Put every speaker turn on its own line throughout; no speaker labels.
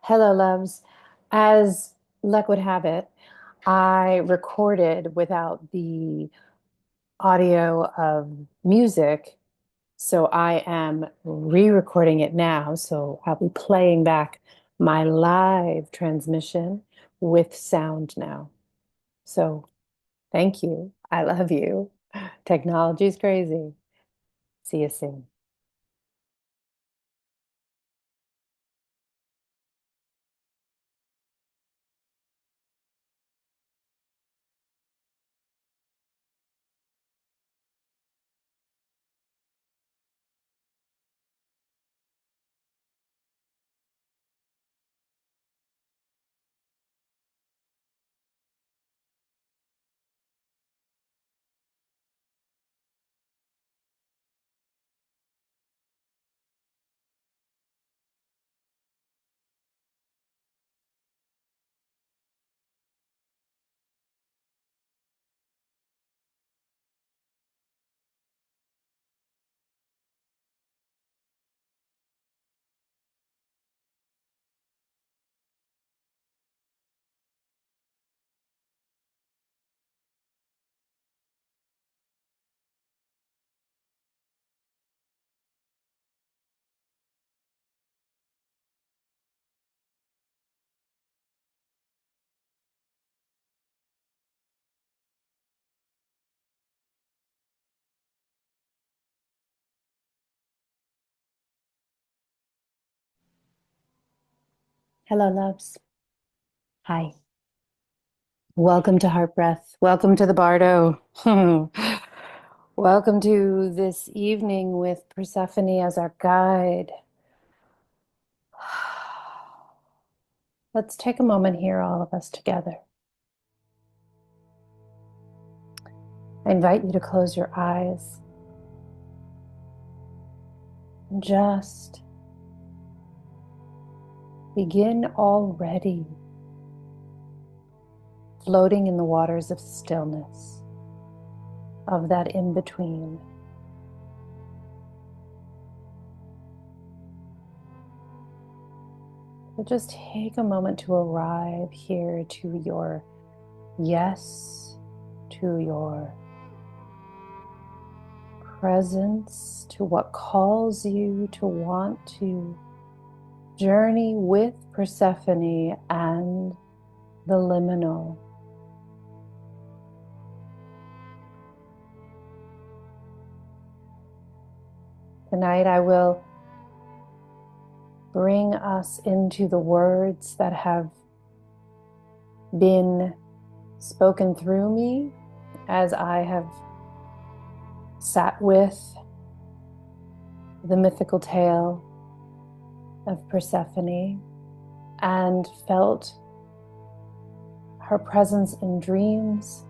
Hello, loves. As luck would have it, I recorded without the audio of music. So I am re-recording it now. So I'll be playing back my live transmission with sound now. So thank you. I love you. Technology's crazy. See you soon. Hello, loves. Hi. Welcome to Heart Breath. Welcome to the Bardo. Welcome to this evening with Persephone as our guide. Let's take a moment here, all of us together. I invite you to close your eyes and just begin already floating in the waters of stillness, of that in between. So just take a moment to arrive here to your yes, to your presence, to what calls you to want to journey with Persephone and the liminal. Tonight I will bring us into the words that have been spoken through me as I have sat with the mythical tale of Persephone and felt her presence in dreams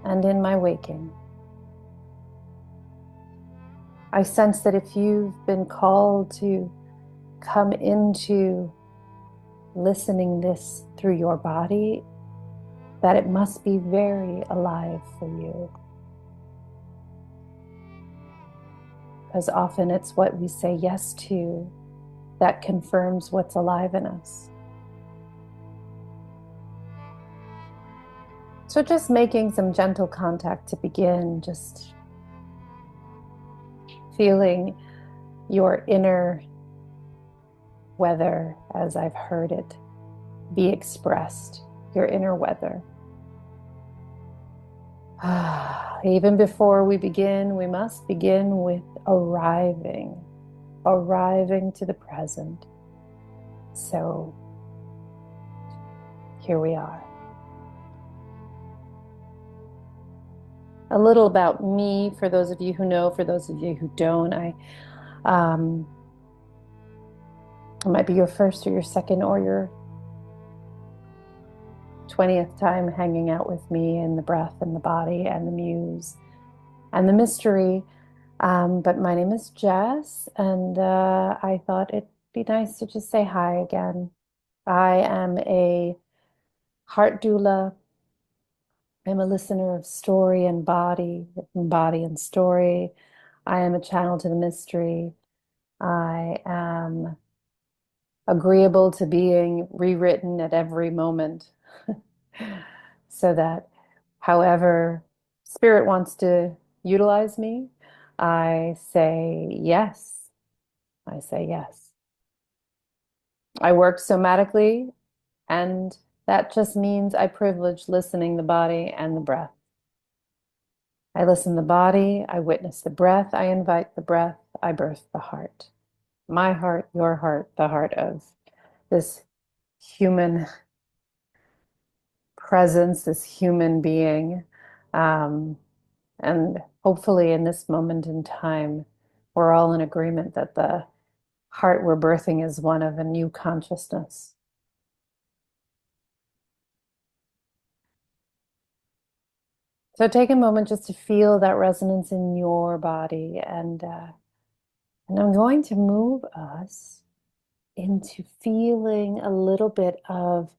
and in my waking. I sense that if you've been called to come into listening this through your body, that it must be very alive for you. Because often it's what we say yes to that confirms what's alive in us. So just making some gentle contact to begin, just feeling your inner weather as I've heard it be expressed, your inner weather. Even before we begin, we must begin with arriving to the present. So here we are. A little about me for those of you who know, for those of you who don't. Um, it might be your first or your second or your 20th time hanging out with me in the breath and the body and the muse and the mystery. But my name is Jess, and I thought it'd be nice to just say hi again. I am a heart doula. I'm a listener of story and body and story. I am a channel to the mystery. I am agreeable to being rewritten at every moment so that however spirit wants to utilize me, I say yes. I say yes. I work somatically, and that just means I privilege listening the body and the breath. I listen the body, I witness the breath, I invite the breath, I birth the heart. My heart, your heart, the heart of this human presence, this human being. Um, and hopefully, in this moment in time, we're all in agreement that the heart we're birthing is one of a new consciousness. So take a moment just to feel that resonance in your body, and I'm going to move us into feeling a little bit of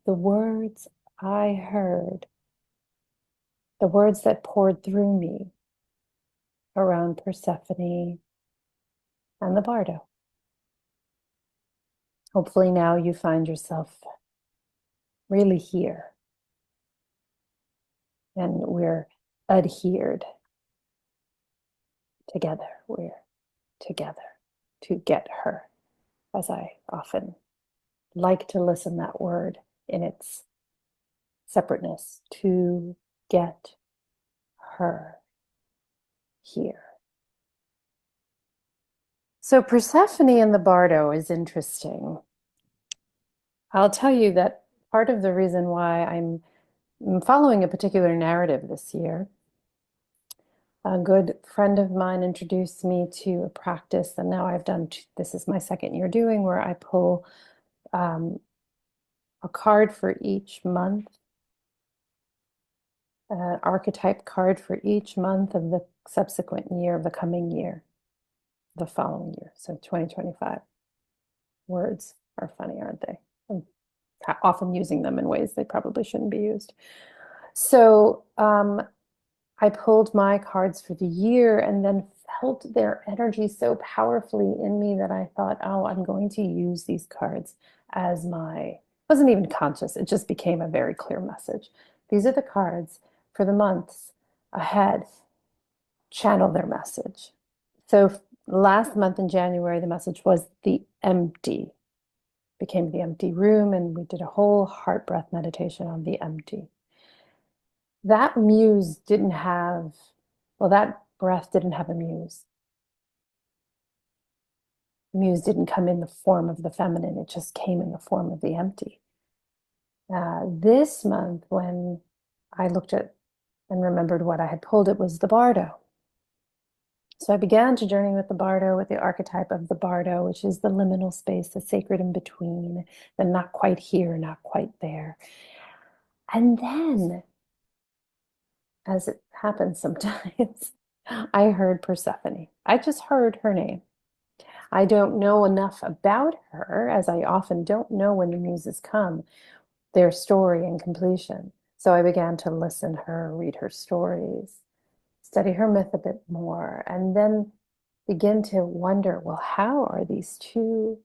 the words I heard, the words that poured through me around Persephone and the bardo. Hopefully now you find yourself really here and we're adhered together. We're together to get her, as I often like to listen that word in its separateness, to get her here. So Persephone and the bardo is interesting. I'll tell you that part of the reason why I'm following a particular narrative this year, a good friend of mine introduced me to a practice that now I've done, this is my second year doing, where I pull um, a card for each month, an archetype card for each month of the subsequent year, of the coming year, the following year. So 2025. Words are funny, aren't they? I'm often using them in ways they probably shouldn't be used. So I pulled my cards for the year and then felt their energy so powerfully in me that I thought, oh, I'm going to use these cards as my, wasn't even conscious, it just became a very clear message. These are the cards for the months ahead. Channel their message. So last month in January, the message was the empty, became the empty room, and we did a whole heart breath meditation on the empty. That muse didn't have, well, that breath didn't have a muse. Muse didn't come in the form of the feminine, it just came in the form of the empty. This month, when I looked at and remembered what I had pulled, it was the bardo. So I began to journey with the bardo, with the archetype of the bardo, which is the liminal space, the sacred in between, the not quite here, not quite there. And then, as it happens sometimes, I heard Persephone. I just heard her name. I don't know enough about her, as I often don't know when the muses come, their story and completion. So I began to listen to her, read her stories, study her myth a bit more, and then begin to wonder, well, how are these two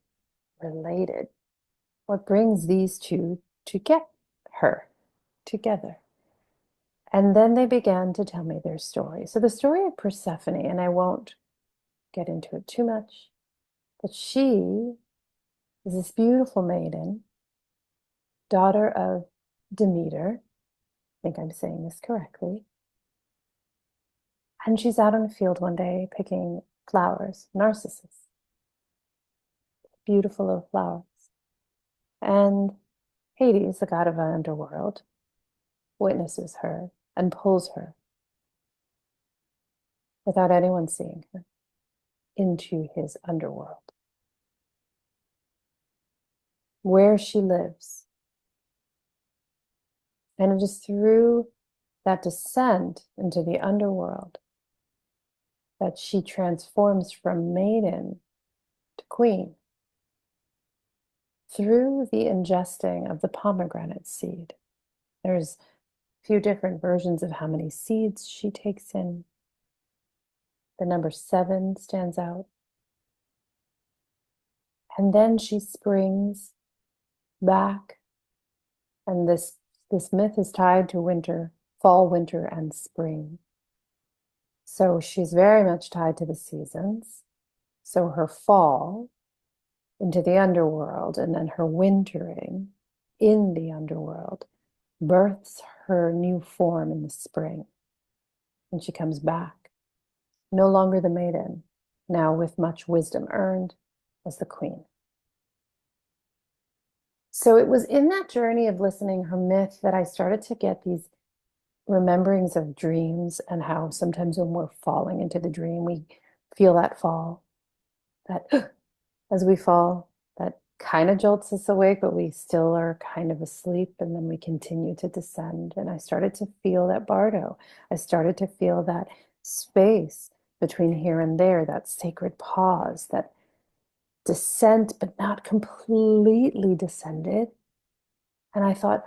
related? What brings these two to get her together? And then they began to tell me their story. So the story of Persephone, and I won't get into it too much, but she is this beautiful maiden, daughter of Demeter. I think I'm saying this correctly. And she's out in the field one day picking flowers, narcissus, beautiful little flowers. And Hades, the god of the underworld, witnesses her and pulls her without anyone seeing her into his underworld, where she lives. And it is through that descent into the underworld that she transforms from maiden to queen through the ingesting of the pomegranate seed. There's a few different versions of how many seeds she takes in. The number 7 stands out. And then she springs back. And this myth is tied to winter, fall, winter, and spring. So she's very much tied to the seasons. So her fall into the underworld and then her wintering in the underworld births her new form in the spring. And she comes back, no longer the maiden, now with much wisdom earned as the queen. So it was in that journey of listening her myth that I started to get these rememberings of dreams and how sometimes when we're falling into the dream, we feel that fall, that as we fall, that kind of jolts us awake, but we still are kind of asleep. And then we continue to descend. And I started to feel that bardo. I started to feel that space between here and there, that sacred pause, that descent, but not completely descended. And I thought,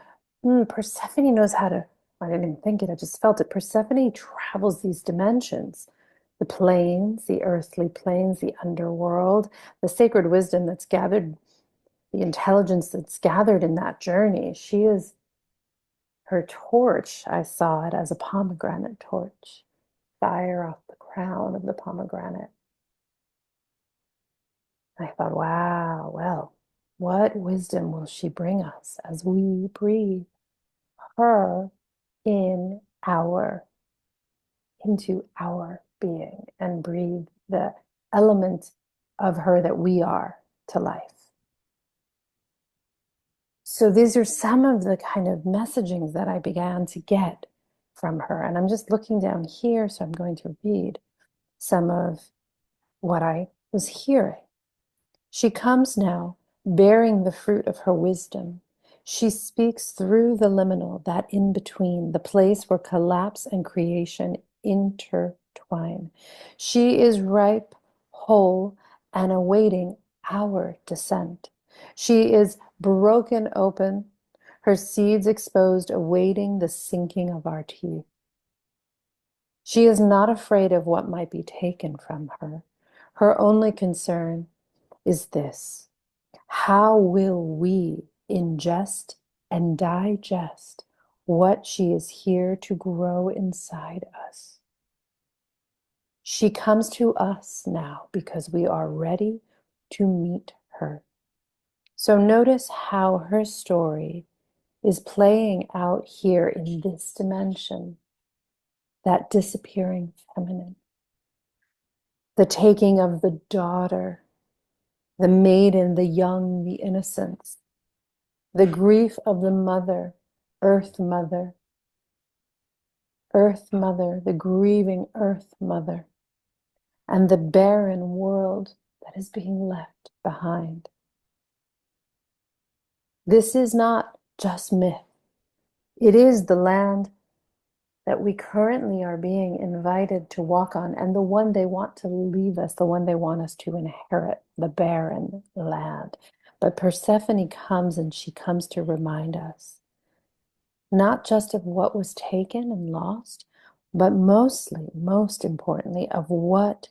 Persephone knows how to, I didn't even think it, I just felt it. Persephone travels these dimensions, the planes, the earthly planes, the underworld, the sacred wisdom that's gathered, the intelligence that's gathered in that journey. She is her torch. I saw it as a pomegranate torch, fire off the crown of the pomegranate. I thought, wow, well, what wisdom will she bring us as we breathe her in our into our being and breathe the element of her that we are to life. So these are some of the kind of messagings that I began to get from her. And I'm just looking down here, so I'm going to read some of what I was hearing. She comes now bearing the fruit of her wisdom. She speaks through the liminal, that in between, the place where collapse and creation intertwine. She is ripe, whole, and awaiting our descent. She is broken open, her seeds exposed, awaiting the sinking of our teeth. She is not afraid of what might be taken from her. Her only concern is this: how will we ingest and digest what she is here to grow inside us? She comes to us now because we are ready to meet her. So notice how her story is playing out here in this dimension, that disappearing feminine, the taking of the daughter, the maiden, the young, the innocents, the grief of the mother, earth mother, the grieving earth mother, and the barren world that is being left behind. This is not just myth. It is the land that we currently are being invited to walk on, and the one they want to leave us, the one they want us to inherit, the barren land. But Persephone comes, and she comes to remind us not just of what was taken and lost, but mostly, most importantly, of what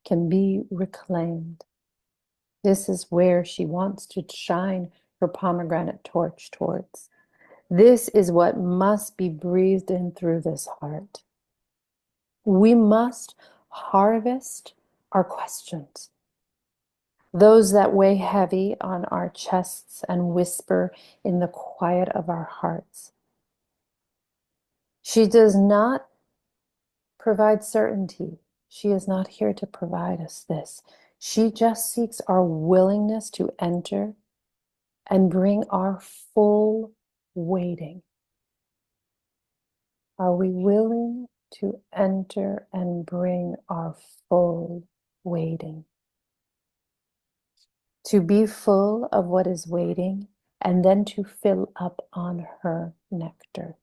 can be reclaimed. This is where she wants to shine her pomegranate torch towards. This is what must be breathed in through this heart. We must harvest our questions, those that weigh heavy on our chests and whisper in the quiet of our hearts. She does not provide certainty. She is not here to provide us this. She just seeks our willingness to enter and bring our full waiting. Are we willing to enter and bring our full waiting? To be full of what is waiting and then to fill up on her nectar.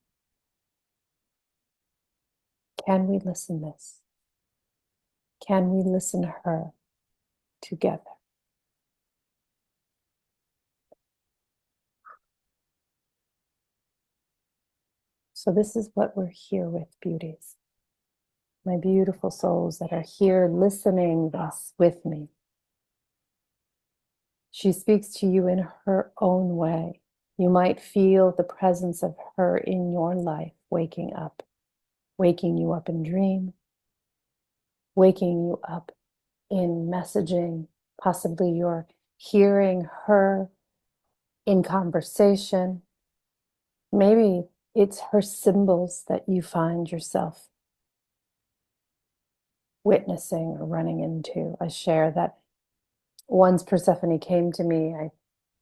Can we listen this? Can we listen her together? So this is what we're here with, beauties. My beautiful souls that are here listening this with me. She speaks to you in her own way. You might feel the presence of her in your life waking you up in dream, waking you up in messaging. Possibly you're hearing her in conversation. Maybe it's her symbols that you find yourself witnessing or running into. I share that once Persephone came to me,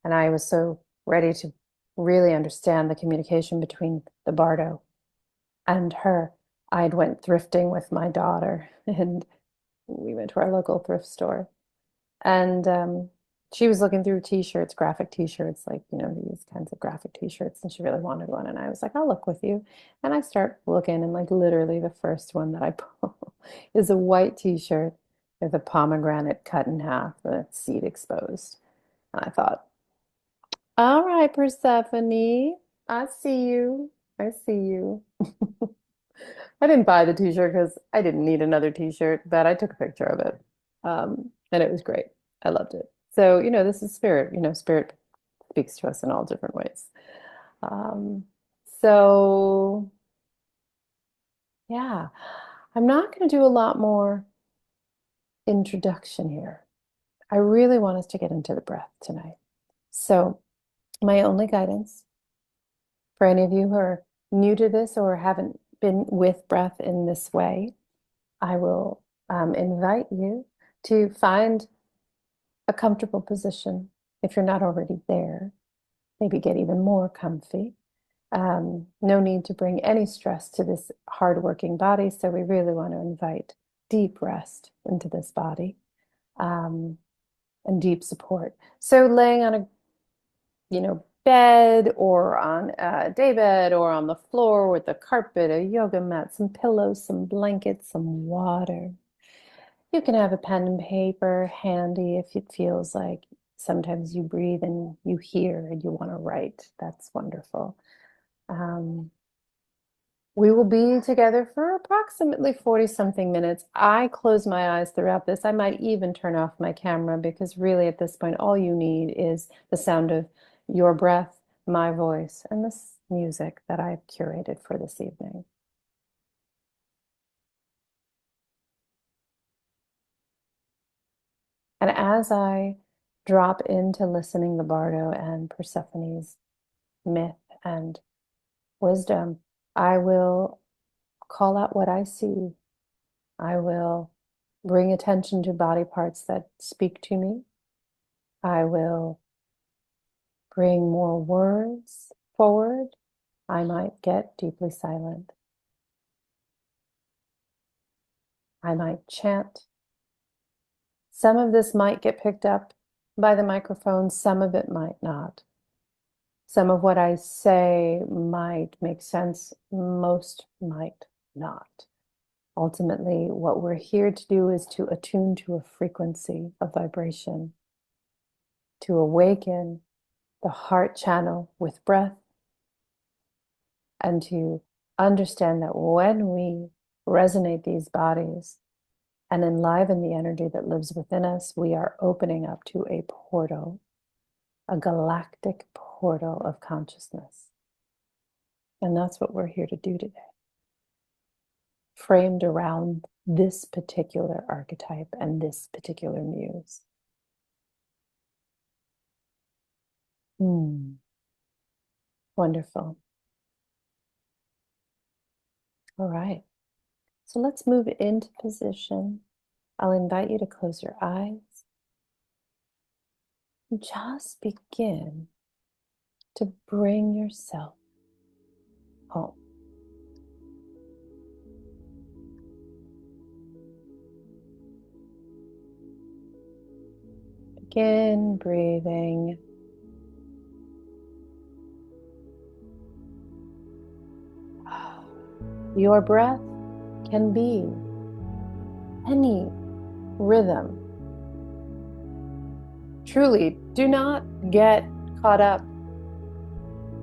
and I was so ready to really understand the communication between the bardo and her. I'd went thrifting with my daughter, and we went to our local thrift store. And she was looking through t-shirts, graphic t-shirts, like, these kinds of graphic t-shirts, and she really wanted one. And I was like, I'll look with you. And I start looking, and like literally the first one that I pull is a white t-shirt with a pomegranate cut in half, the seed exposed. And I thought, all right, Persephone, I see you. I see you. I didn't buy the t-shirt because I didn't need another t-shirt, but I took a picture of it. And it was great. I loved it. So, this is spirit. Spirit speaks to us in all different ways. Um, so, yeah, I'm not going to do a lot more introduction here. I really want us to get into the breath tonight. So, my only guidance for any of you who are new to this or haven't been with breath in this way, I will invite you to find a comfortable position if you're not already there. Maybe get even more comfy. No need to bring any stress to this hardworking body. So we really want to invite deep rest into this body and deep support. So laying on a, bed or on a day bed or on the floor with a carpet, a yoga mat, some pillows, some blankets, some water. You can have a pen and paper handy if it feels like sometimes you breathe and you hear and you want to write. That's wonderful. We will be together for approximately 40 something minutes. I close my eyes throughout this. I might even turn off my camera because really at this point, all you need is the sound of your breath, my voice, and this music that I've curated for this evening. And as I drop into listening the Bardo and Persephone's myth and wisdom, I will call out what I see. I will bring attention to body parts that speak to me. I will bring more words forward. I might get deeply silent. I might chant. Some of this might get picked up by the microphone, some of it might not. Some of what I say might make sense, most might not. Ultimately, what we're here to do is to attune to a frequency of vibration, to awaken the heart channel with breath, and to understand that when we resonate these bodies and enliven the energy that lives within us, we are opening up to a portal, a galactic portal of consciousness. And that's what we're here to do today, framed around this particular archetype and this particular muse. Wonderful. All right. So let's move into position. I'll invite you to close your eyes and just begin to bring yourself home. Begin breathing. Your breath can be any rhythm. Truly, do not get caught up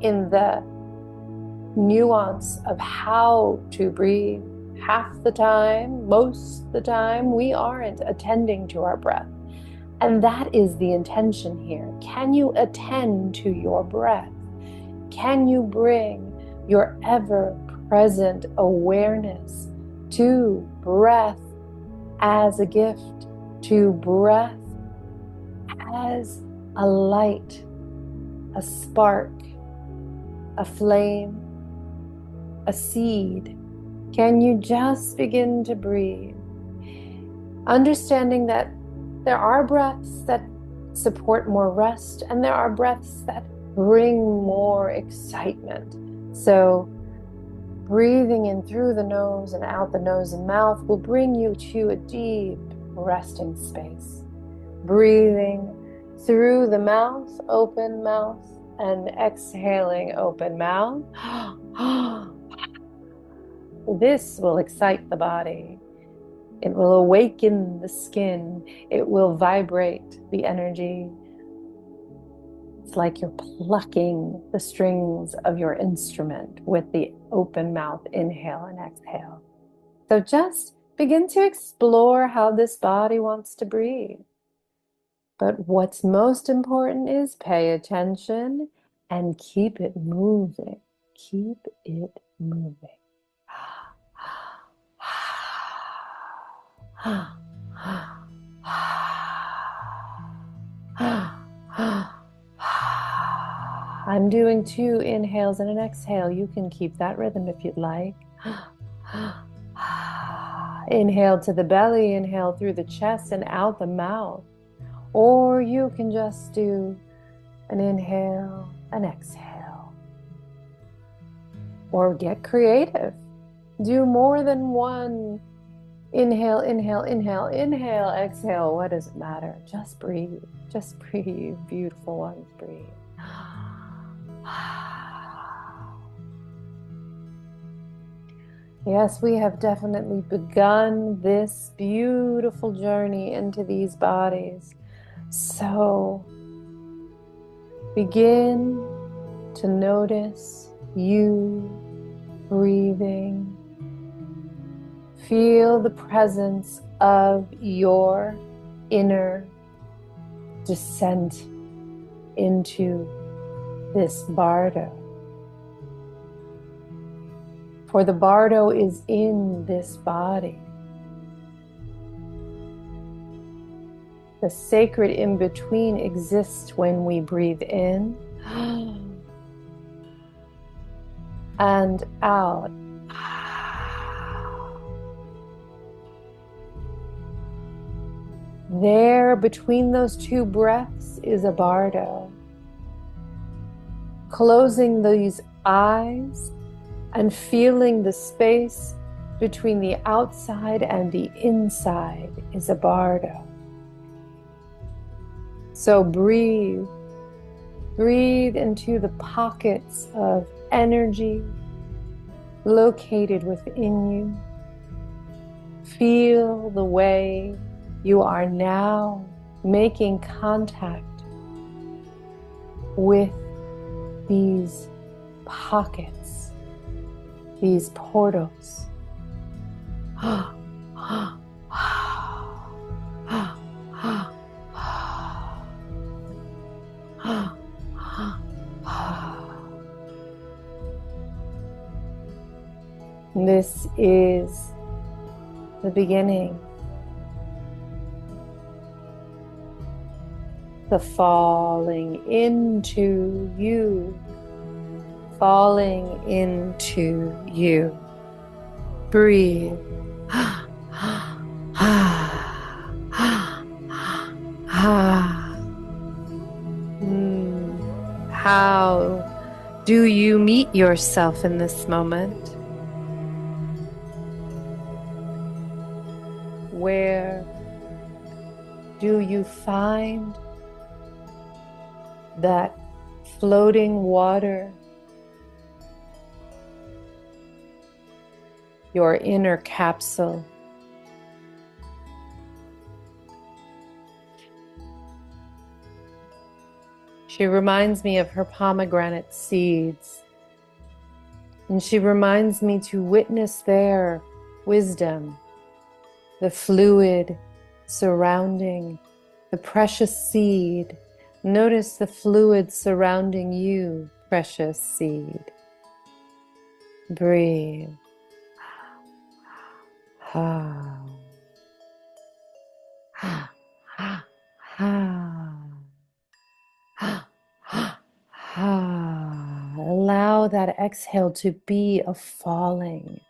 in the nuance of how to breathe. Half the time, most the time, we aren't attending to our breath. And that is the intention here. Can you attend to your breath? Can you bring your ever-present awareness to breath as a gift, to breath as a light, a spark, a flame, a seed? Can you just begin to breathe? Understanding that there are breaths that support more rest, and there are breaths that bring more excitement. So breathing in through the nose and out the nose and mouth will bring you to a deep resting space. Breathing through the mouth, open mouth, and exhaling, open mouth. This will excite the body. It will awaken the skin. It will vibrate the energy. It's like you're plucking the strings of your instrument with the open mouth inhale and exhale. So just begin to explore how this body wants to breathe. But what's most important is pay attention and keep it moving. Keep it moving. I'm doing 2 inhales and an exhale. You can keep that rhythm if you'd like. Inhale to the belly, inhale through the chest and out the mouth. Or you can just do an inhale, an exhale. Or get creative. Do more than one inhale, inhale, inhale, inhale, exhale. What does it matter? Just breathe. Just breathe. Beautiful ones, breathe. Yes, we have definitely begun this beautiful journey into these bodies. So begin to notice you breathing. Feel the presence of your inner descent into this bardo. For the bardo is in this body. The sacred in-between exists when we breathe in and out. There, between those 2 breaths, is a bardo. Closing these eyes and feeling the space between the outside and the inside is a bardo. So breathe. Breathe into the pockets of energy located within you. Feel the way you are now making contact with these pockets, these portals. This is the beginning, the falling into you, falling into you. Breathe. How do you meet yourself in this moment? Where do you find that floating water, your inner capsule? She reminds me of her pomegranate seeds, and she reminds me to witness their wisdom, the fluid surrounding the the precious seed. Notice the fluid surrounding you, precious seed. Breathe. Ha. Ha. Ha. Ha. Ha. Ha. Ha. Allow that exhale to be a falling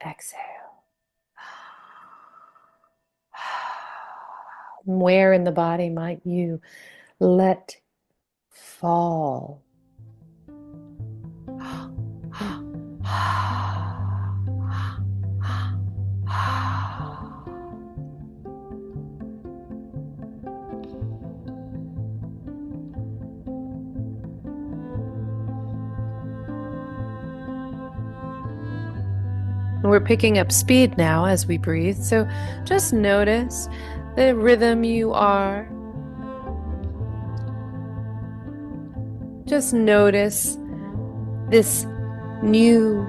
exhale. Where in the body might you let fall? We're picking up speed now as we breathe, so just notice the rhythm you are. Just notice this new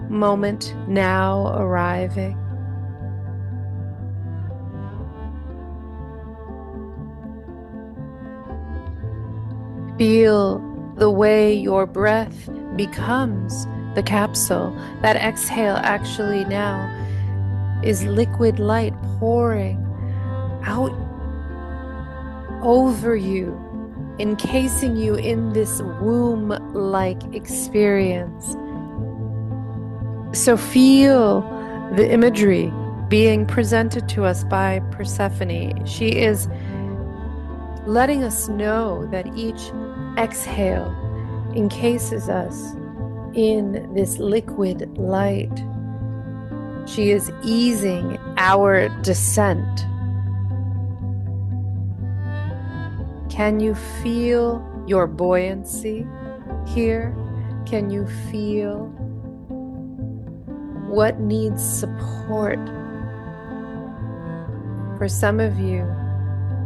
moment now arriving. Feel the way your breath becomes the capsule. That exhale actually now is liquid light pouring out over you, encasing you in this womb-like experience. So feel the imagery being presented to us by Persephone. She is letting us know that each exhale encases us in this liquid light. She is easing our descent. Can you feel your buoyancy here? Can you feel what needs support? For some of you,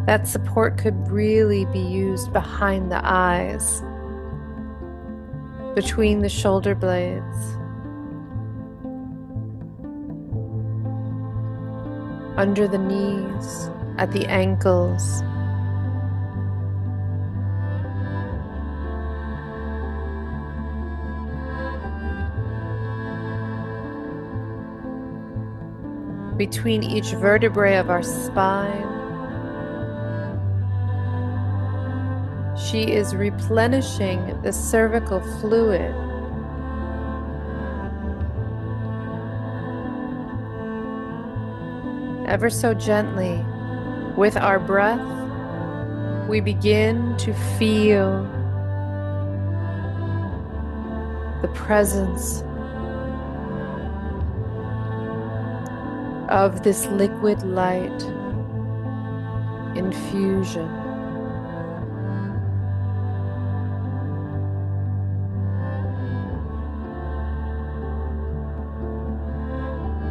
that support could really be used behind the eyes, between the shoulder blades, under the knees, at the ankles. Between each vertebrae of our spine. She is replenishing the cervical fluid. Ever so gently, with our breath, we begin to feel the presence of this liquid light infusion.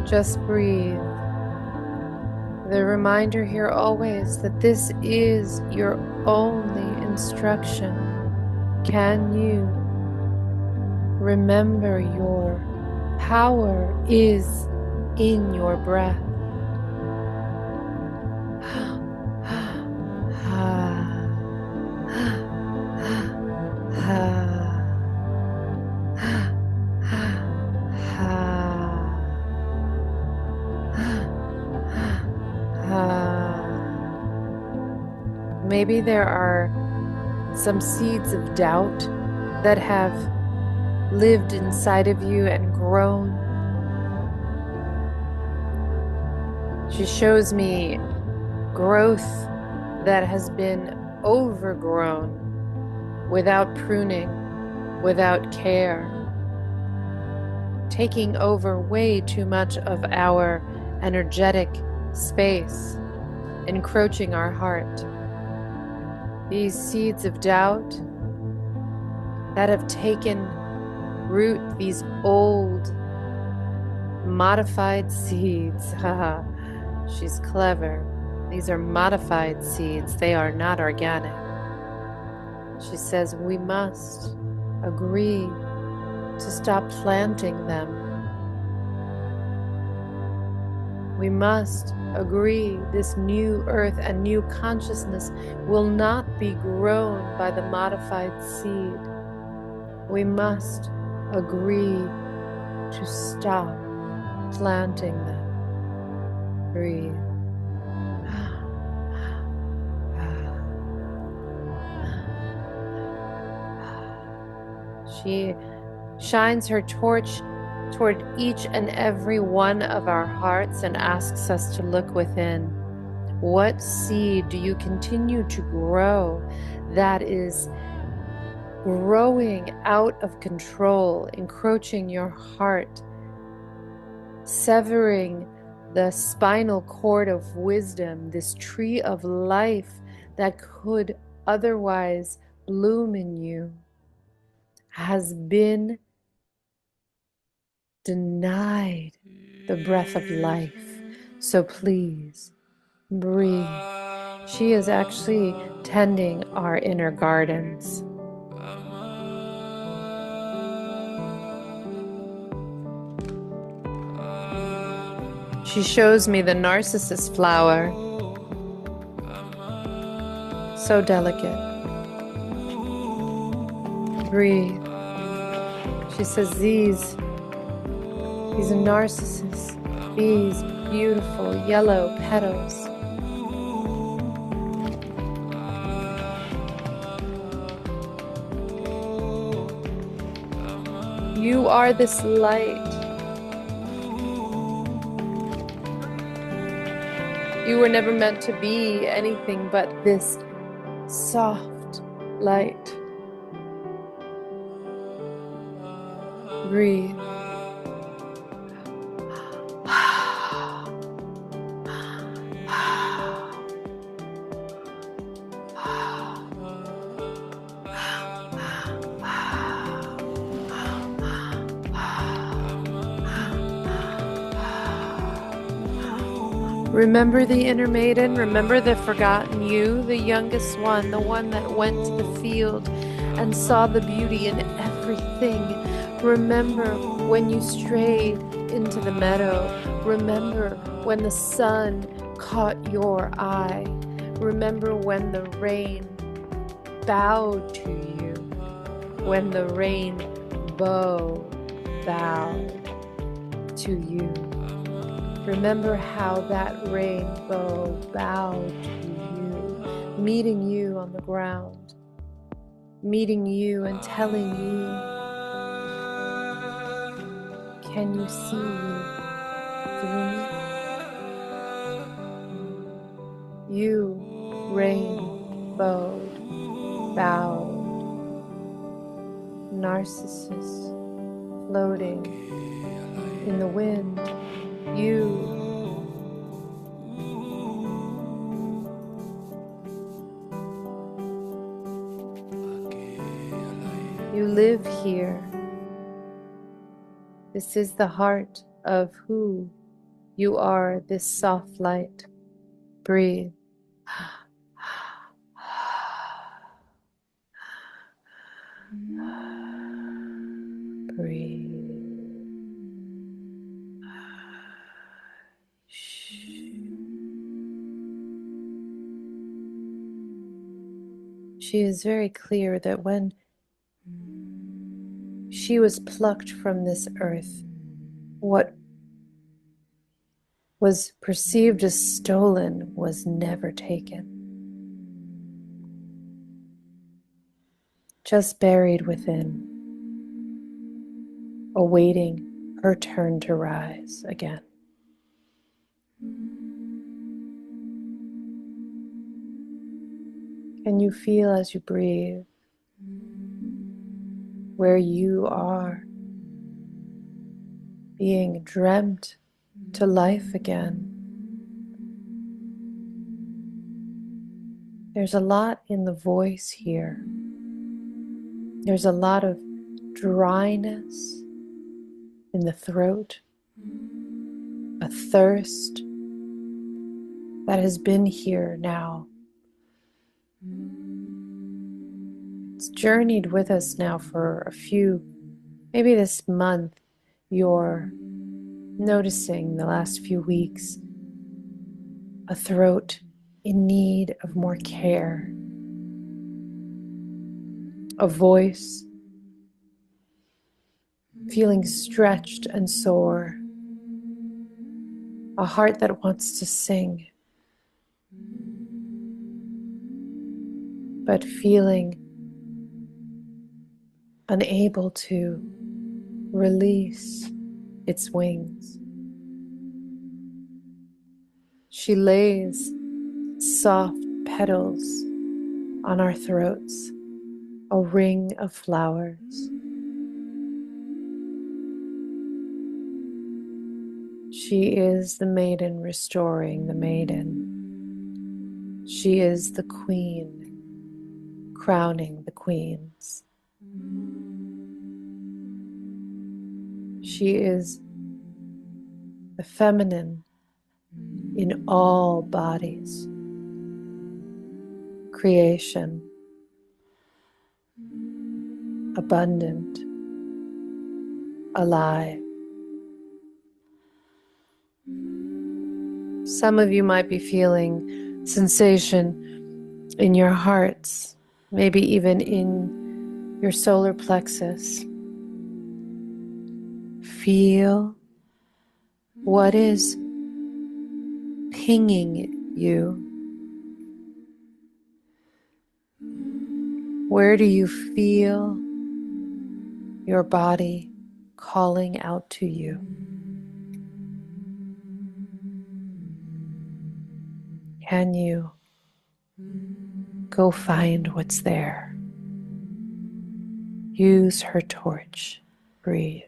Just breathe. The reminder here always that this is your only instruction. Can you remember your power is in your breath? Maybe there are some seeds of doubt that have lived inside of you and grown. She shows me growth that has been overgrown without pruning, without care, taking over way too much of our energetic space, encroaching our heart. These seeds of doubt that have taken root, these old, modified seeds. She's clever. These are modified seeds. They are not organic. She says we must agree to stop planting them. We must agree this new earth and new consciousness will not be grown by the modified seed. We must agree to stop planting them. Breathe. She shines her torch toward each and every one of our hearts and asks us to look within. What seed do you continue to grow that is growing out of control, encroaching your heart, severing the spinal cord of wisdom, this tree of life that could otherwise bloom in you, has been denied the breath of life. So please breathe. She is actually tending our inner gardens. She shows me the narcissus flower, so delicate. Breathe. She says these narcissus, these beautiful yellow petals, you are this light. You were never meant to be anything but this soft light. Breathe. Remember the inner maiden, remember the forgotten you, the youngest one, the one that went to the field and saw the beauty in everything. Remember when you strayed into the meadow. Remember when the sun caught your eye. Remember when the rain bowed to you, when the rainbow bowed to you. Remember how that rainbow bowed to you, meeting you on the ground, meeting you and telling you, can you see me through me? You rainbowed, bowed, narcissus floating in the wind. You live here. This is the heart of who you are, this soft light. Breathe. Breathe. She is very clear that when she was plucked from this earth, what was perceived as stolen was never taken. Just buried within, awaiting her turn to rise again. Can you feel as you breathe where you are being dreamt to life again? There's a lot in the voice here. There's a lot of dryness in the throat, a thirst that has been here now. It's journeyed with us now for a few, maybe this month. You're noticing the last few weeks a throat in need of more care, a voice feeling stretched and sore, a heart that wants to sing, but feeling unable to release its wings. She lays soft petals on our throats, a ring of flowers. She is the maiden restoring the maiden. She is the queen crowning the queens. She is the feminine in all bodies, creation, abundant, alive. Some of you might be feeling sensation in your hearts, maybe even in your solar plexus. Feel what is pinging you. Where do you feel your body calling out to you? Can you go find what's there? Use her torch. Breathe.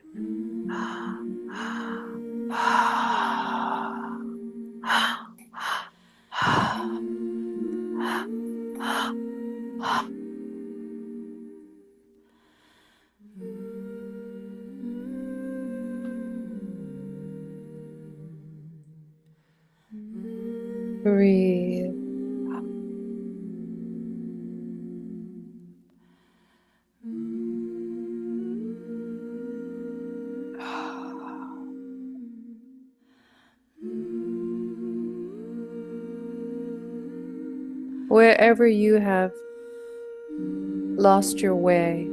Breathe. Wherever you have lost your way,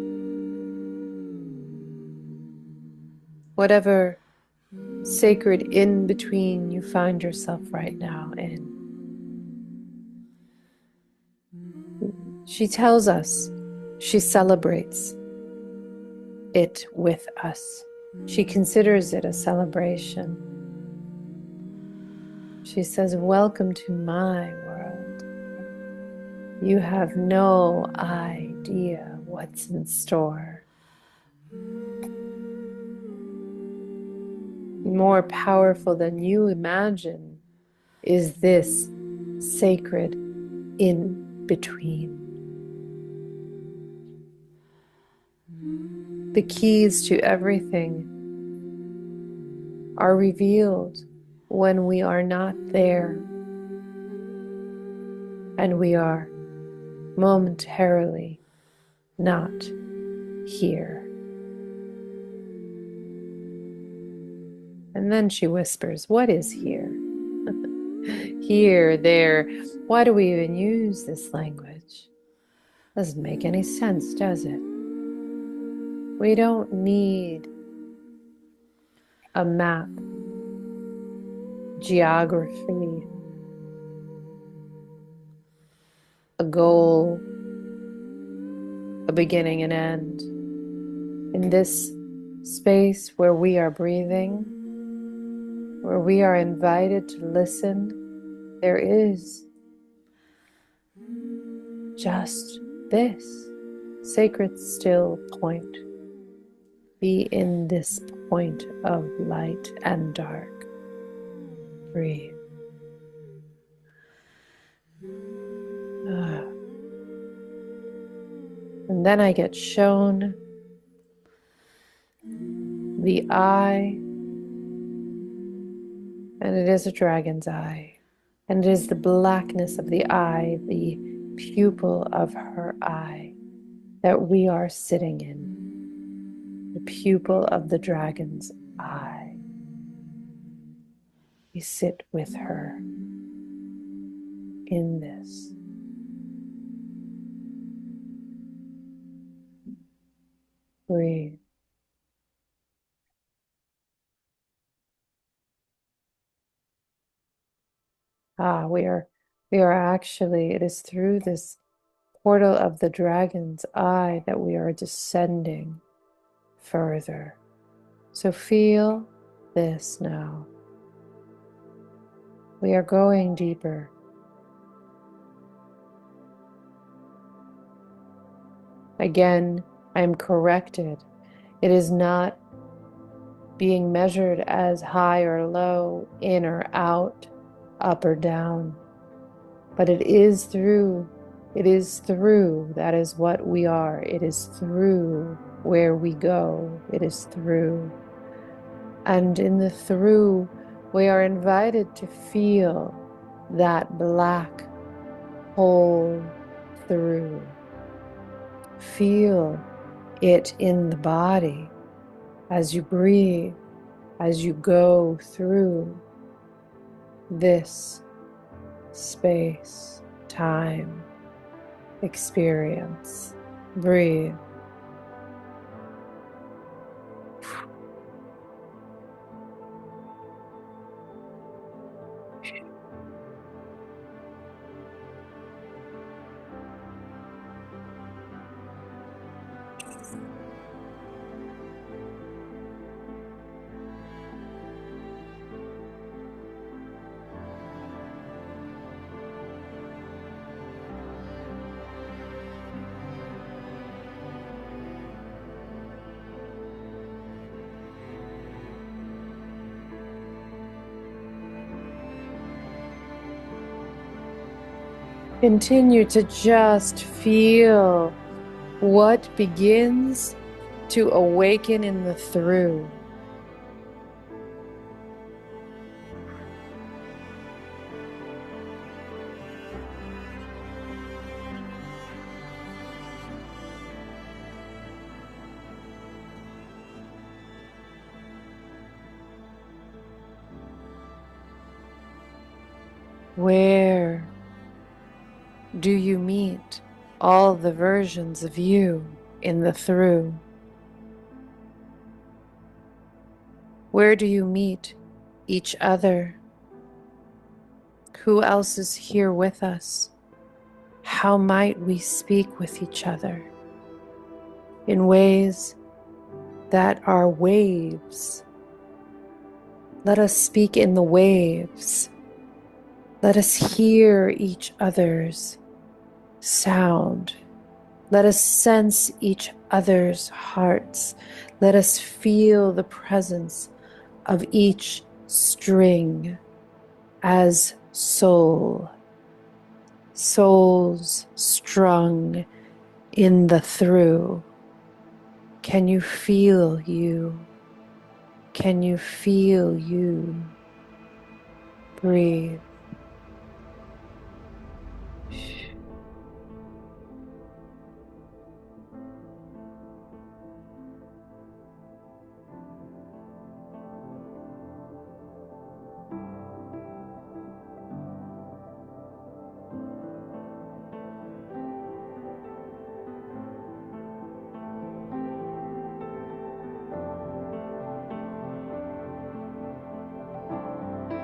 whatever sacred in between you find yourself right now in, she tells us, she celebrates it with us. She considers it a celebration. She says, welcome to my world. You have no idea what's in store. More powerful than you imagine is this sacred in between. The keys to everything are revealed when we are not there and we are momentarily not here. And then she whispers, what is here? Here, there. Why do we even use this language? Doesn't make any sense, does it? We don't need a map, geography, a goal, a beginning and end. In this space where we are breathing, where we are invited to listen, there is just this sacred still point. Be in this point of light and dark. Breathe. And then I get shown the eye, and it is a dragon's eye. And it is the blackness of the eye, the pupil of her eye, that we are sitting in. The pupil of the dragon's eye. We sit with her. in this. Breathe. We are actually, it is through this portal of the dragon's eye that we are descending further. So feel this now. We are going deeper. Again, I am corrected. It is not being measured as high or low, in or out, up or down. But it is through, that is what we are. It is through where we go. It is through. And in the through, we are invited to feel that black hole through. Feel it in the body as you breathe, as you go through this space, time, experience. Breathe. Continue to just feel what begins to awaken in the through. Where do you meet all the versions of you in the through? Where do you meet each other? Who else is here with us? How might we speak with each other in ways that are waves? Let us speak in the waves. Let us hear each other's sound. Let us sense each other's hearts. Let us feel the presence of each string as soul. Souls strung in the through. Can you feel you? Can you feel you? Breathe.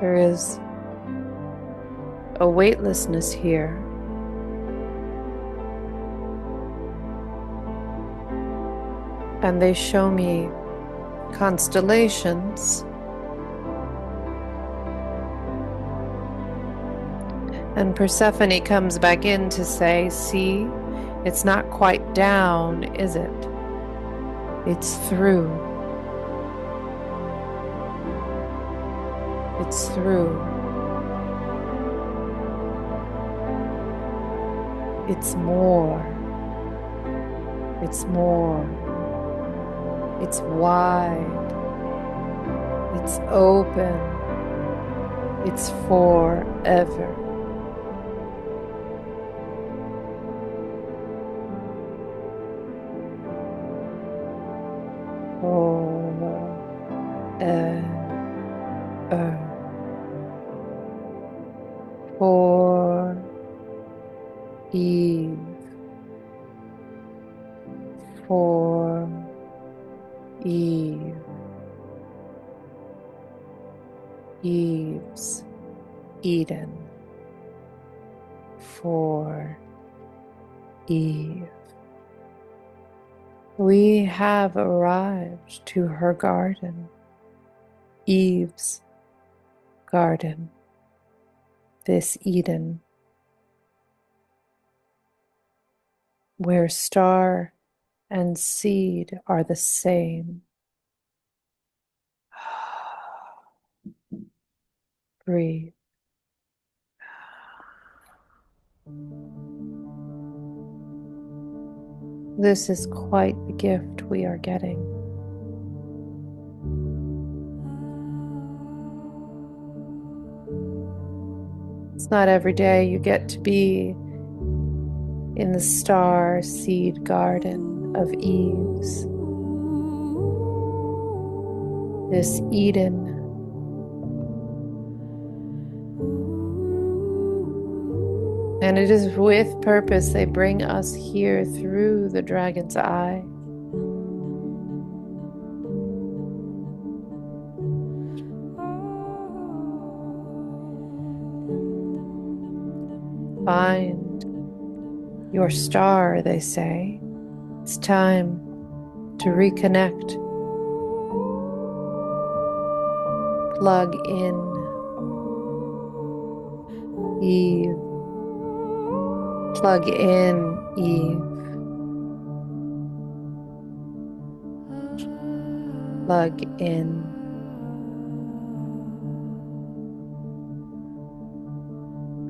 There is a weightlessness here. And they show me constellations. And Persephone comes back in to say, see, it's not quite down, is it? It's through. It's through. It's more. It's more. It's wide. It's open. It's forever. Forever. for Eve, Eve's Eden, for Eve. We have arrived to her garden, Eve's garden, this Eden, where star and seed are the same. Breathe. This is quite the gift we are getting. It's not every day you get to be in the star seed garden of Eve's, this Eden. And it is with purpose they bring us here through the dragon's eye. Find your star, they say. It's time to reconnect. Plug in, Eve. Plug in, Eve. Plug in.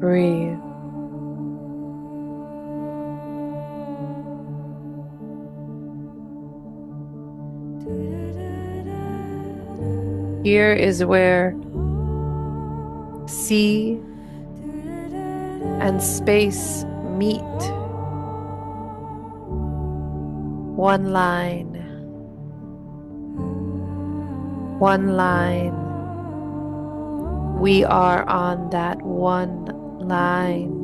Breathe. Here is where sea and space meet. One line. One line. We are on that one line.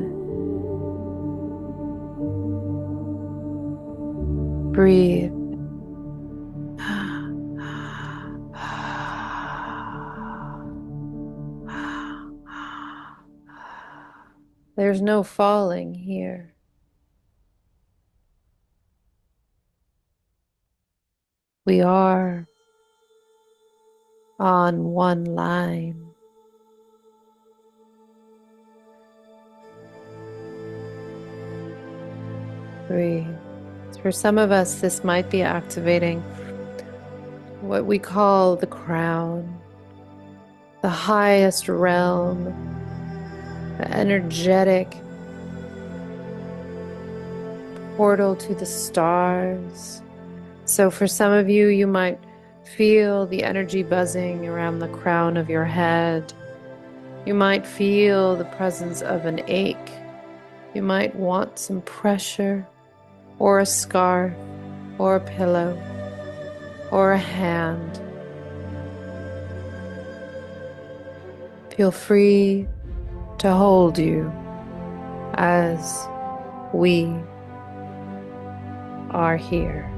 Breathe. There's no falling here. We are on one line. Breathe. For some of us, this might be activating what we call the crown, the highest realm, the energetic portal to the stars. So for some of you, you might feel the energy buzzing around the crown of your head. You might feel the presence of an ache. You might want some pressure, or a scarf, or a pillow, or a hand. Feel free to hold you as we are here.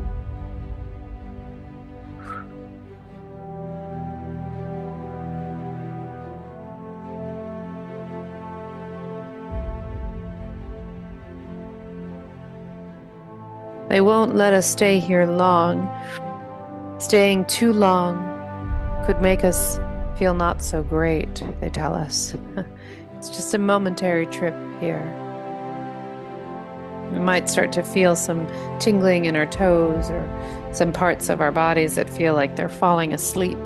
They won't let us stay here long. Staying too long could make us feel not so great, they tell us. It's just a momentary trip here. We might start to feel some tingling in our toes or some parts of our bodies that feel like they're falling asleep.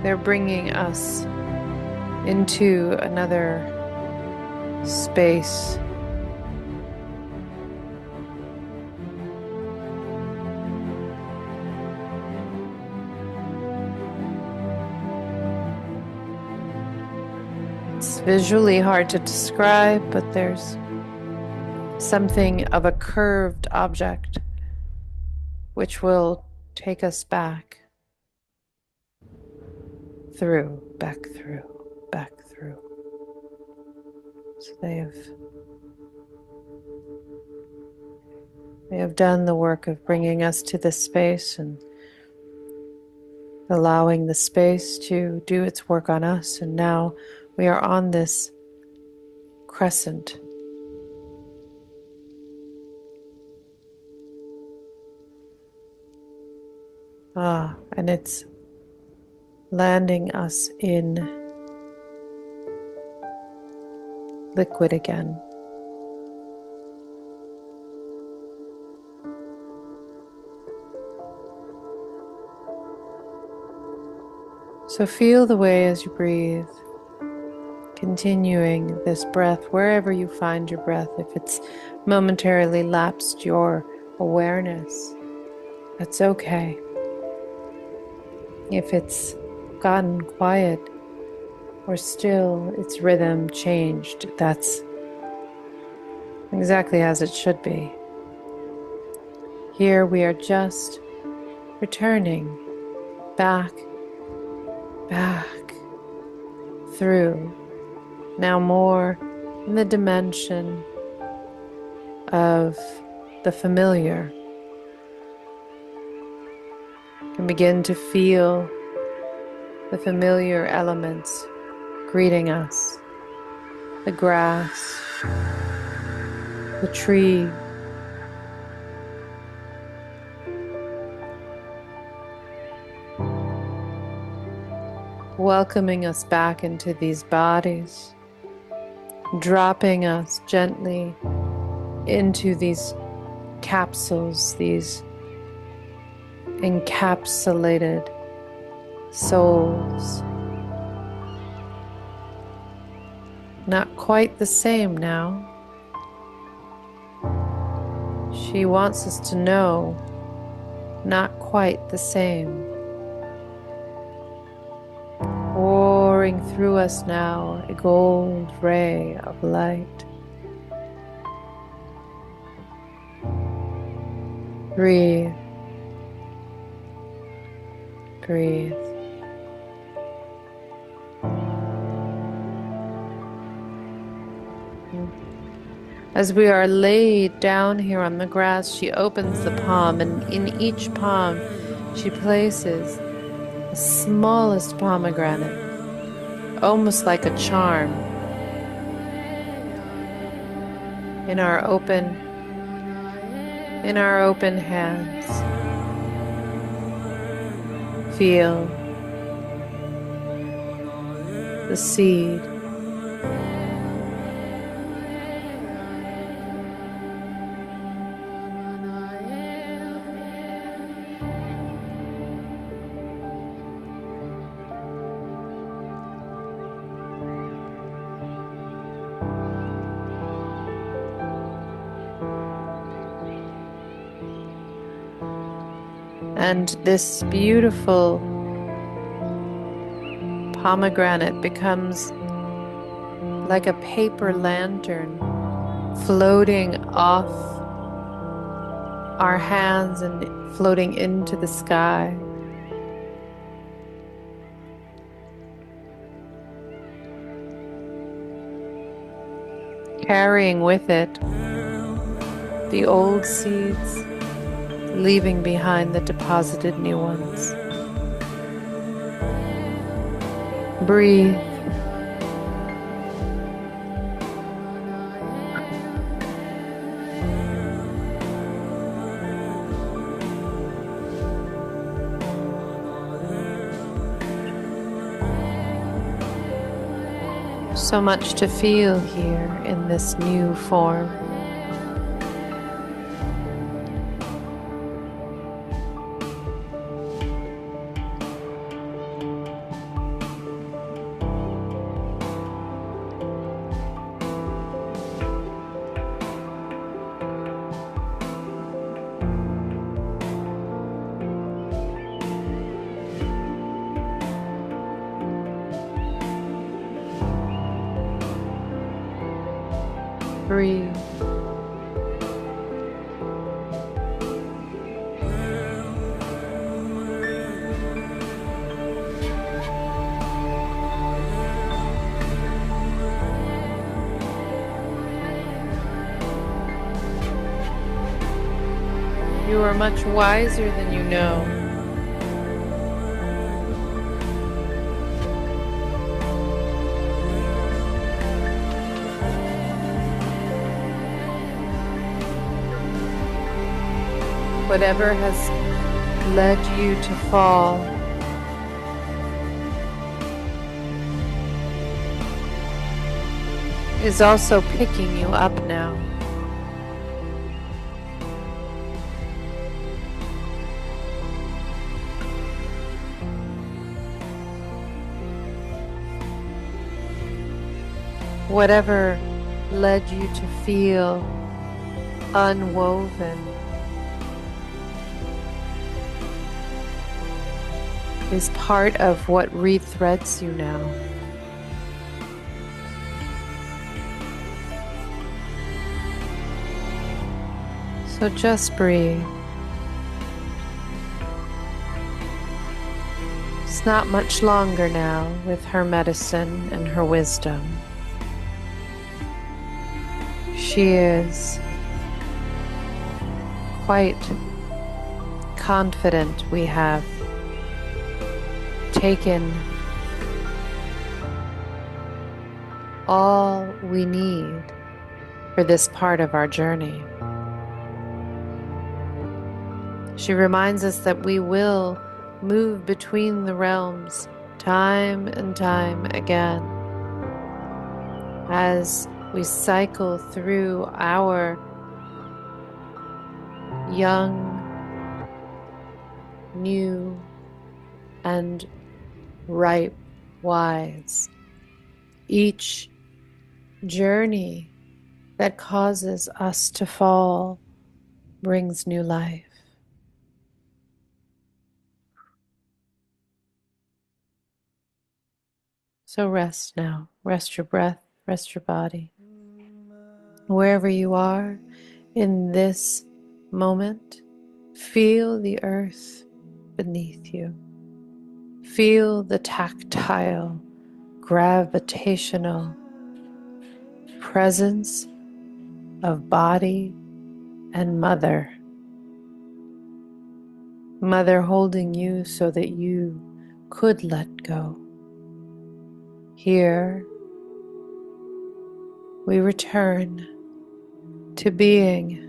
They're bringing us into another space. It's visually hard to describe, but there's something of a curved object which will take us back through, back through, back through. So they have done the work of bringing us to this space and allowing the space to do its work on us. And now we are on this crescent. And it's landing us in liquid again. So feel the way as you breathe, continuing this breath wherever you find your breath. If it's momentarily lapsed your awareness, that's okay. If it's gotten quiet or still, its rhythm changed, that's exactly as it should be. Here we are just returning back through, now more in the dimension of the familiar. You can begin to feel the familiar elements greeting us. The grass, the tree, welcoming us back into these bodies, dropping us gently into these capsules, these encapsulated souls. Not quite the same now. She wants us to know, not quite the same. Pouring through us now, a gold ray of light. Breathe. Breathe. As we are laid down here on the grass, she opens the palm, and in each palm she places the smallest pomegranate, almost like a charm. In our open hands, feel the seed. And this beautiful pomegranate becomes like a paper lantern floating off our hands and floating into the sky. Carrying with it the old seeds, leaving behind the deposited new ones. Breathe. So much to feel here in this new form. Breathe. much wiser than you know. Whatever has led you to fall is also picking you up now. Whatever led you to feel unwoven is part of what rethreads you now. So just breathe. It's not much longer now with her medicine and her wisdom. She is quite confident we have taken all we need for this part of our journey. She reminds us that we will move between the realms time and time again as we cycle through our young, new, and ripe wise. Each journey that causes us to fall brings new life. So rest now. Rest your breath, rest your body. Wherever you are in this moment, feel the earth beneath you. Feel the tactile, gravitational presence of body and mother. Mother holding you so that you could let go. Here we return to being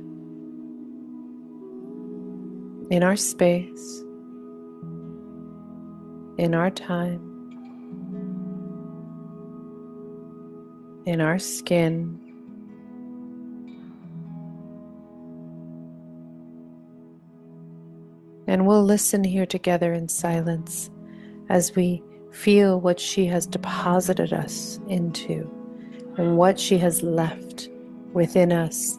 in our space, in our time, in our skin, and we'll listen here together in silence as we feel what she has deposited us into and what she has left within us.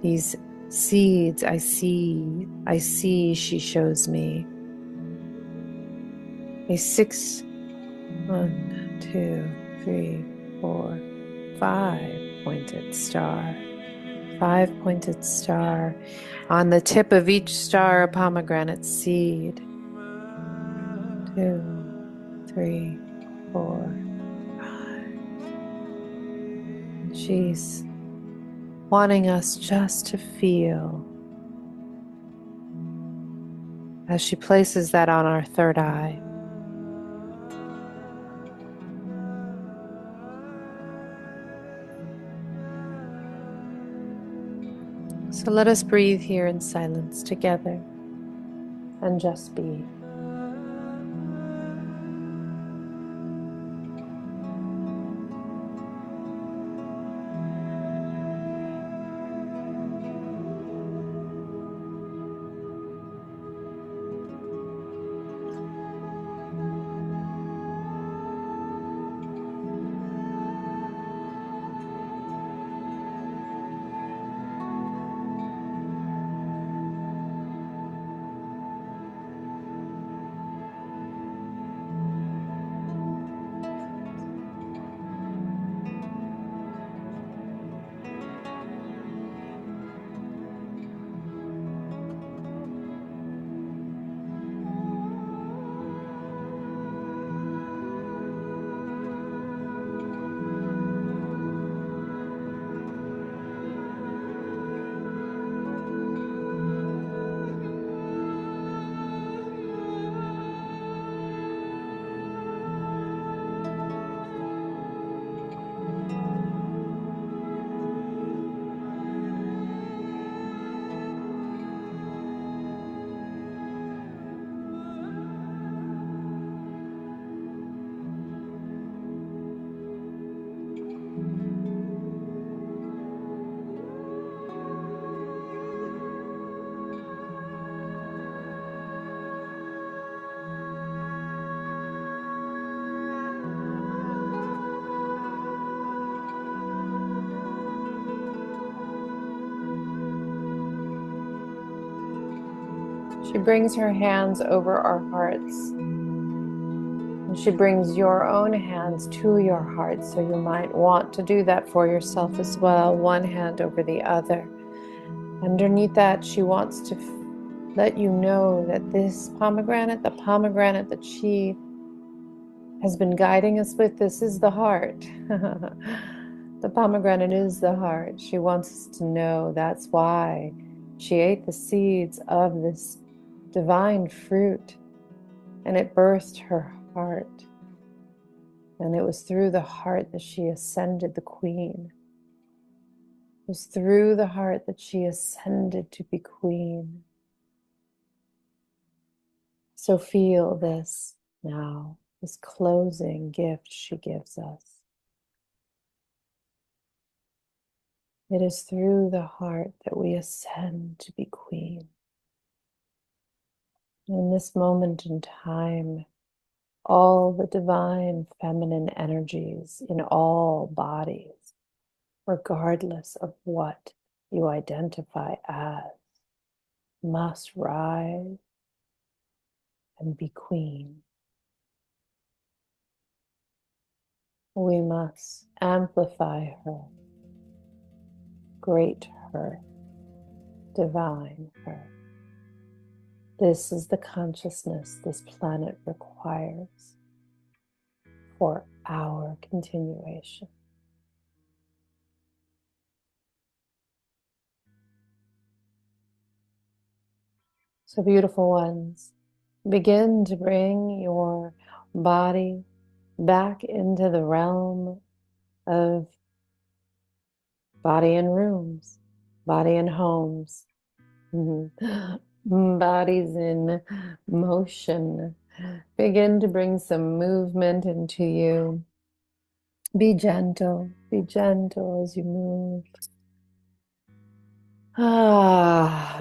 These seeds I see, she shows me. A 6, 1, 2, 3, 4, 5 pointed star. 5 pointed star. On the tip of each star, a pomegranate seed. 2, 3, 4, 5. She's wanting us just to feel as she places that on our third eye. So let us breathe here in silence together and just be. She brings her hands over our hearts. And she brings your own hands to your heart. So you might want to do that for yourself as well. One hand over the other. Underneath that, she wants to let you know that this pomegranate, the pomegranate that she has been guiding us with, this is the heart. The pomegranate is the heart. She wants us to know that's why she ate the seeds of this divine fruit and it birthed her heart. And it was through the heart that she ascended the queen. It was through the heart that she ascended to be queen. So feel this now, this closing gift she gives us. It is through the heart that we ascend to be queen. In this moment in time, all the divine feminine energies in all bodies, regardless of what you identify as, must rise and be queen. We must amplify her, great her, divine her. This is the consciousness this planet requires for our continuation. So, beautiful ones, begin to bring your body back into the realm of body in rooms, body in homes, bodies in motion. Begin to bring some movement into you. Be gentle as you move.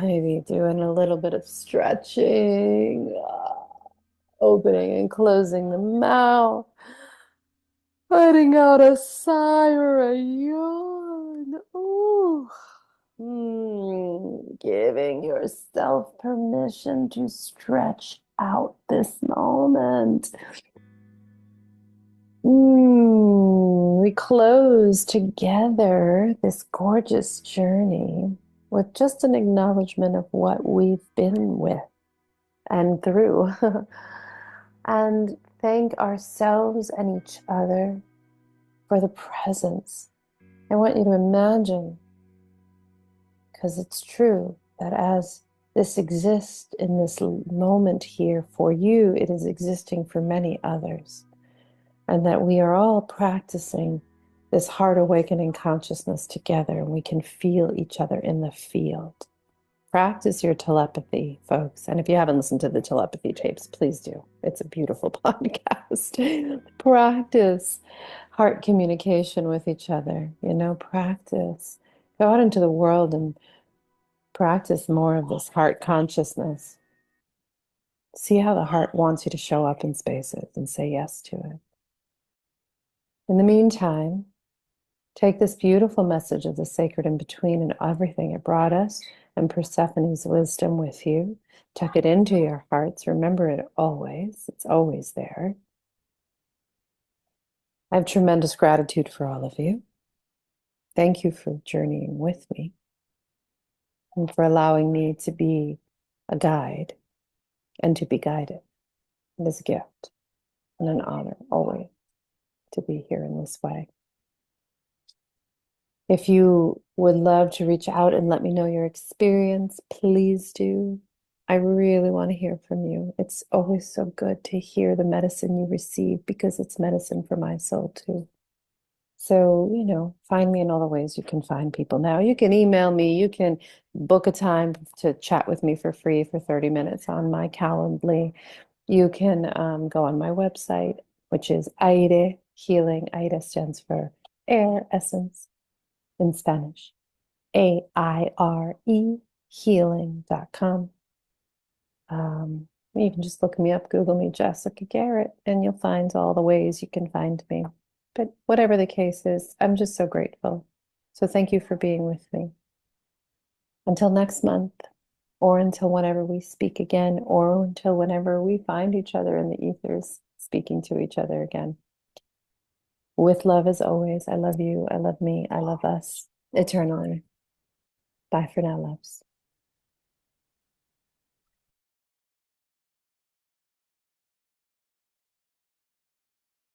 Maybe doing a little bit of stretching, opening and closing the mouth, letting out a sigh or a yawn. Ooh. Giving yourself permission to stretch out this moment. We close together this gorgeous journey with just an acknowledgement of what we've been with and through. And thank ourselves and each other for the presence. I want you to imagine, because it's true, that as this exists in this moment here for you, it is existing for many others. And that we are all practicing this heart awakening consciousness together, and we can feel each other in the field. Practice your telepathy, folks. And if you haven't listened to the telepathy tapes, please do. It's a beautiful podcast. Practice heart communication with each other. Practice. Go out into the world and practice more of this heart consciousness. See how the heart wants you to show up in spaces and say yes to it. In the meantime, take this beautiful message of the sacred in between and everything it brought us and Persephone's wisdom with you. Tuck it into your hearts. Remember it always. It's always there. I have tremendous gratitude for all of you. Thank you for journeying with me and for allowing me to be a guide and to be guided. It is a gift and an honor always to be here in this way. If you would love to reach out and let me know your experience, please do. I really want to hear from you. It's always so good to hear the medicine you receive because it's medicine for my soul too. So, find me in all the ways you can find people now. You can email me. You can book a time to chat with me for free for 30 minutes on my Calendly. You can go on my website, which is Aire Healing. Aire stands for air essence in Spanish. AIRE healing.com. You can just look me up, Google me, Jessica Garrett, and you'll find all the ways you can find me. But whatever the case is, I'm just so grateful. So thank you for being with me. Until next month. or until whenever we speak again, or until whenever we find each other in the ethers speaking to each other again. With love as always, I love you, I love me, I love us eternally. Bye for now, loves.